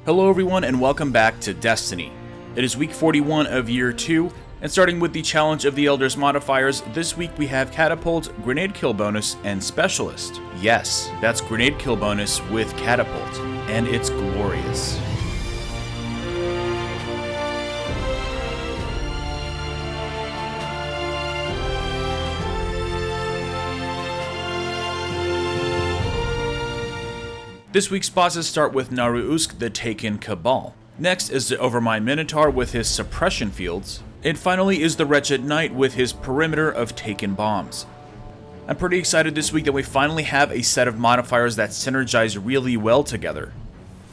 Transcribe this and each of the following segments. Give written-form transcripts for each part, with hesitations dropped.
Hello everyone and welcome back to Destiny. It is week 41 of year 2, and starting with the Challenge of the Elders modifiers, this week we have Catapult, Grenade Kill Bonus, and Specialist. Yes, that's Grenade Kill Bonus with Catapult, and it's glorious. This week's bosses start with Naruusk, the Taken Cabal. Next is the Overmind Minotaur with his suppression fields. And finally is the Wretched Knight with his perimeter of Taken Bombs. I'm pretty excited this week that we finally have a set of modifiers that synergize really well together.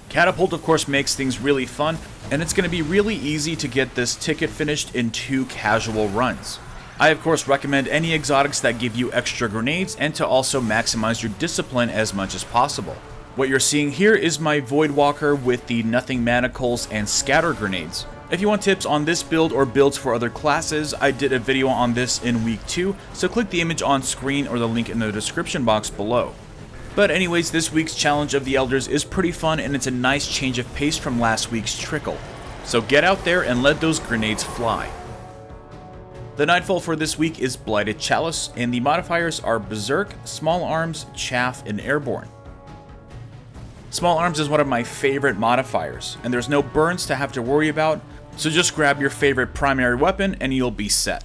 Catapult of course makes things really fun, and it's going to be really easy to get this ticket finished in 2 casual runs. I of course recommend any exotics that give you extra grenades and to also maximize your discipline as much as possible. What you're seeing here is my Voidwalker with the Nothing Manacles and Scatter Grenades. If you want tips on this build or builds for other classes, I did a video on this in week 2, so click the image on screen or the link in the description box below. But anyways, this week's Challenge of the Elders is pretty fun and it's a nice change of pace from last week's Trickle. So get out there and let those grenades fly. The Nightfall for this week is Blighted Chalice, and the modifiers are Berserk, Small Arms, Chaff, and Airborne. Small Arms is one of my favorite modifiers, and there's no burns to have to worry about, so just grab your favorite primary weapon and you'll be set.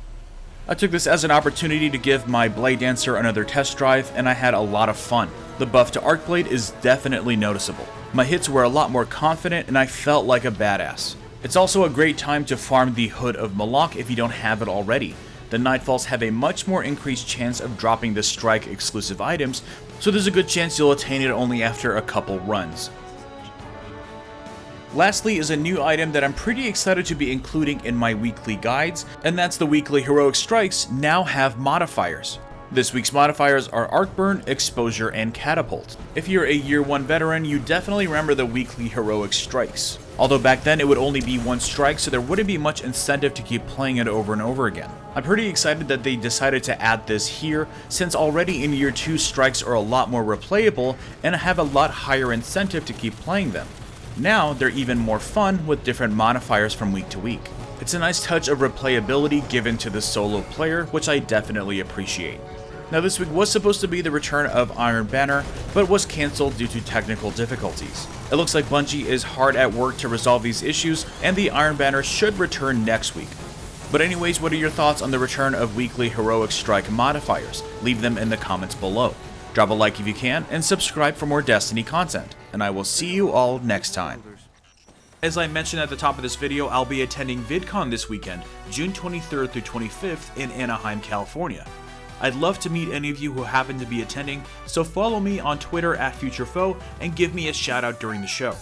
I took this as an opportunity to give my Blade Dancer another test drive, and I had a lot of fun. The buff to Arc Blade is definitely noticeable. My hits were a lot more confident and I felt like a badass. It's also a great time to farm the Hood of Malak if you don't have it already. The Nightfalls have a much more increased chance of dropping the Strike exclusive items, so there's a good chance you'll attain it only after a couple runs. Lastly is a new item that I'm pretty excited to be including in my weekly guides, and that's the weekly Heroic Strikes now have modifiers. This week's modifiers are Arcburn, Exposure, and Catapult. If you're a year 1 veteran, you definitely remember the weekly Heroic Strikes. Although back then it would only be 1 strike, so there wouldn't be much incentive to keep playing it over and over again. I'm pretty excited that they decided to add this here, since already in year 2 strikes are a lot more replayable and have a lot higher incentive to keep playing them. Now they're even more fun with different modifiers from week to week. It's a nice touch of replayability given to the solo player, which I definitely appreciate. Now this week was supposed to be the return of Iron Banner, but was cancelled due to technical difficulties. It looks like Bungie is hard at work to resolve these issues, and the Iron Banner should return next week. But anyways, what are your thoughts on the return of weekly Heroic Strike modifiers? Leave them in the comments below. Drop a like if you can, and subscribe for more Destiny content, and I will see you all next time. As I mentioned at the top of this video, I'll be attending VidCon this weekend, June 23rd through 25th in Anaheim, California. I'd love to meet any of you who happen to be attending, so follow me on Twitter @FutureFoe and give me a shout out during the show.